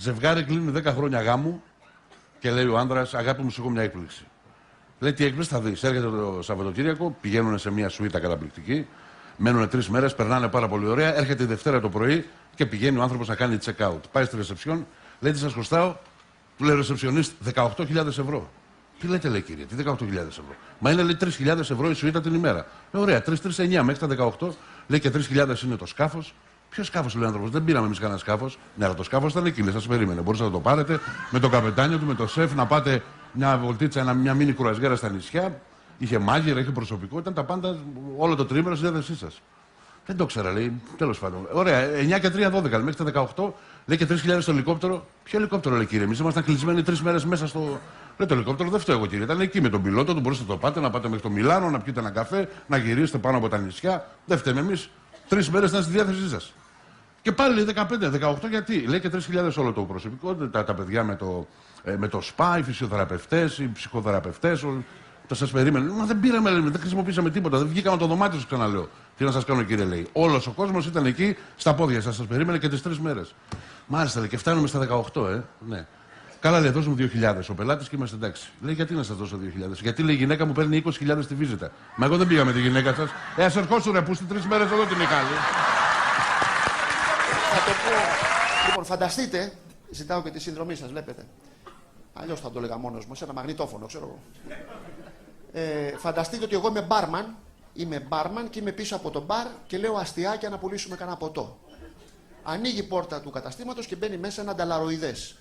Ζευγάρι κλείνει 10 χρόνια γάμου και λέει ο άνδρας: αγάπη μου, σου έχω μια έκπληξη. Λέει: τι έκπληξη θα δεις? Έρχεται το Σαββατοκύριακο, πηγαίνουν σε μια σουίτα καταπληκτική, μένουν 3 μέρες, περνάνε πάρα πολύ ωραία. Έρχεται η Δευτέρα το πρωί και πηγαίνει ο άνθρωπος να κάνει check-out. Πάει στη ρεσεψιόν, λέει: τι σας χρωστάω? Του λέει ο ρεσεψιονίστ: 18.000 ευρώ. Τι λέτε, λέει, κύριε, τι 18.000 ευρώ? Μα είναι, λέει, 3.000 ευρώ η σουίτα την ημέρα. Ωραία, 3-3-9 μέχρι τα 18, λέει, και 3.000 είναι το σκάφος. Ποιο σκάφος, λέει ο άνθρωπος? Δεν πήραμε εμείς κανένα σκάφος. Ναι, αλλά το σκάφος ήταν εκεί, λέει, σας περίμενε. Μπορούσατε να το πάρετε με το καπετάνιο του, με το σεφ, να πάτε μια βολτίτσα, μια μίνι κουρασγέρα στα νησιά. Είχε μάγειρα, είχε προσωπικό, ήταν τα πάντα, όλο το τρίμηνο στη διάθεσή σας. Δεν το ξέρα, λέει, τέλος πάντων. Ωραία, 9 και 3, 12, μέχρι τα 18, λέει, και 3.000 στο ελικόπτερο. Ποιο ελικόπτερο, λέει, κύριε? Εμείς ήμασταν κλεισμένοι 3 μέρες μέσα στο. Λέει, το ελικόπτερο δεν φταίω εγώ, κύριε. Ήταν εκεί με τον πιλότο του, μπορούσατε να το πάτε, να πάτε μέχρι το Μιλάνο, να πιείτε ένα καφέ, να γυρίσετε πάνω από τα νησιά. Δεν φταίμε εμείς. 3 μέρες ήταν στη διάθεσή σας. Και πάλι λέει 15-18, γιατί? Λέει και 3.000 όλο το προσωπικό, τα παιδιά με το σπα, οι φυσιοθεραπευτές, οι ψυχοθεραπευτές, τα σας περίμενε. Μα δεν πήραμε, λέει, δεν χρησιμοποίησαμε τίποτα, δεν βγήκαμε το δωμάτιο σας, ξαναλέω. Τι να σας κάνω, κύριε, λέει. Όλος ο κόσμος ήταν εκεί στα πόδια σας, σας περίμενε και τις 3 μέρες. Μάλιστα, λέει, και φτάνουμε στα 18, ναι. Καλά, λέει, δώσ' μου 2.000 ο πελάτης και είμαστε εντάξει. Λέει, γιατί να σας δώσω 2.000? Γιατί, λέει, η γυναίκα μου παίρνει 20.000 τη βίζητα. Μα εγώ δεν πήγα με τη γυναίκα σας. Ας ερχόσου, ρε, που στις 3 μέρες εδώ την είχα. Θα το πω. Λοιπόν, φανταστείτε, ζητάω και τη συνδρομή σας, βλέπετε. Αλλιώς θα το έλεγα μόνος μου, σε ένα μαγνητόφωνο, ξέρω εγώ. Φανταστείτε ότι εγώ είμαι μπάρμαν και είμαι πίσω από το μπαρ και λέω αστιάκια να πουλήσουμε κανένα ποτό. Ανοίγει η πόρτα του καταστήματος και μπαίνει μέσα ένα νταλαροειδές.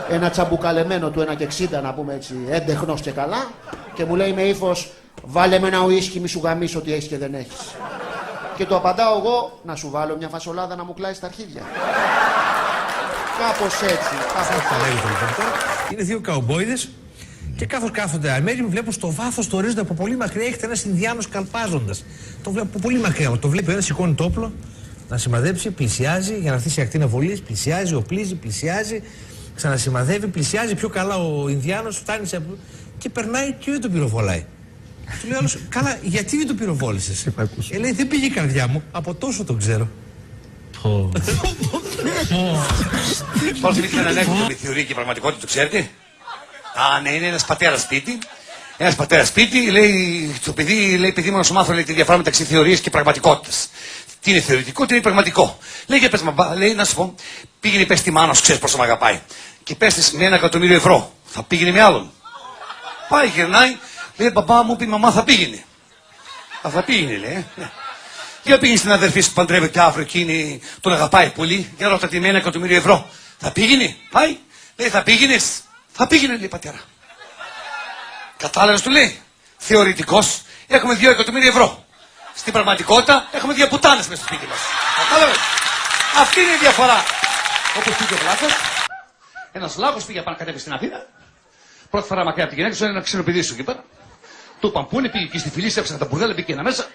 Ένα τσαμπουκαλεμένο του 1,60, να πούμε έτσι, έντεχνος και καλά, και μου λέει με ύφος: βάλε με ένα ουίσκι, μη σου γαμίσω ότι έχεις και δεν έχεις. Και του απαντάω εγώ: να σου βάλω μια φασολάδα να μου κλάει στα αρχίδια. Κάπως έτσι. Είναι 2 καουμπόιδες και καθώς κάθονται αμέριμοι, βλέπω στο βάθος το ορίζοντα από πολύ μακριά έχετε ένας Ινδιάνος καλπάζοντας. Το βλέπω από πολύ μακριά. Το βλέπει ο ένας, σηκώνει το όπλο να σημαδέψει, πλησιάζει για να έρθει σε ακτίνα βολής, πλησιάζει, οπλίζει, πλησιάζει, ξανασημαδεύει, πλησιάζει πιο καλά ο Ινδιάνος, φτάνει σε. Και περνάει και δεν τον πυροβολάει. Του λέει άλλος: καλά, γιατί δεν τον πυροβόλησες? Λέει: δεν πήγε η καρδιά μου, από τόσο τον ξέρω. Πώς δείχνει έναν έκδοτο τη θεωρία και η πραγματικότητα, το ξέρετε? Α, ναι, είναι ένας πατέρας σπίτι. Ένας πατέρας σπίτι, λέει το παιδί, λέει: παιδί μου, να σου μάθω, λέει, τη διαφορά μεταξύ θεωρίας και πραγματικότητας. Τι είναι θεωρητικό, τι είναι πραγματικό. Λέει: για πες, λέει, να σου πω, πήγαινε πες στη μάνα σου, ξέρεις πόσο με αγαπάει. Και πες της με 1.000.000 ευρώ. Θα πήγαινε με άλλον. Πάει, γυρνάει, λέει: παπά μου, πει μαμά, θα πήγαινε. Θα πήγαινε, λέει. Ναι. Για πήγαινε στην αδερφή σου που παντρεύεται αύριο, εκείνη τον αγαπάει πολύ. Για ρώτα τη με 1.000.000 ευρώ. Θα πήγαινε, πάει. Λέει: θα πήγαινες. Θα πήγαινε, λέει, πατέρα. Κατάλαβες, του λέει. Θεωρητικός, έχουμε 2.000.000 ευρώ. Στην πραγματικότητα έχουμε 2 πουτάνες μέσα στο σπίτι μας. Κατάλαβες. Αυτή είναι η διαφορά. Όπως πήγε ο Βλάχος, ένας Βλάχος πήγε πάνω κατέβει στην Αθήνα. Πρώτη φορά μακριά από τη γυναίκα σου, ένα ξένο παιδί σου εκεί πέρα. Του είπαν πού είναι, πήγε εκεί στη φυλή, έψαχνα τα μπουρδέλα, μπήκε ένα μέσα.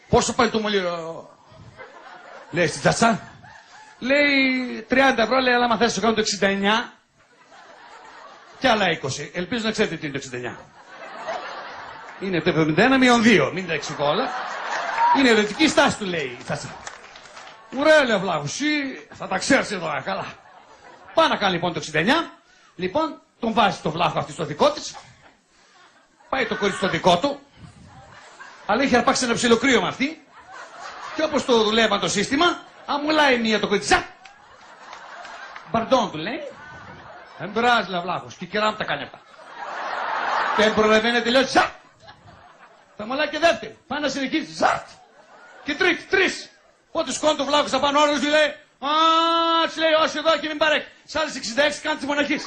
Πόσο πάει το μολύρο? Λέει στην τσατσά. Λέει 30 ευρώ, λέει, αλλά άμα θες σου κάνω το 69 και άλλα 20. Ελπίζω να ξέρετε τι είναι το 69. Είναι το 71 μείον 2, μην τα εξηγώ όλα. Είναι ερωτική στάση του, λέει η τσατσά. Ωραία, λέει ο Βλάχος, εσύ θα τα ξέρεις εδώ, καλά. Πάει να κάνει λοιπόν το 69. Λοιπόν, τον βάζει το Βλάχο αυτή στο δικό της. Πάει το κορίτσι στο δικό του. Αλλά είχε αρπάξει ένα ψιλοκρύο με αυτή. Και όπως το δουλεύαν το σύστημα, αμουλάει μία το κορίτσι. Μπαρντών του λέει. Δεν πειράζει, λέει ο Βλάχος. Και κερά μου τα κάνει αυτά. Δεν προλαβαίνει να τελειώσει. Ζακ! Θα μολάει και δεύτερη. Πάει να συνεχίσει. Ζακ! Και τρίτη, 3. Πότε σκόνει το Βλάχος απάνω όρος του λέει. Α, της λέει, όχι εδώ και μην παρέχει. Σ' άλλες 66 κάνει της μοναχής.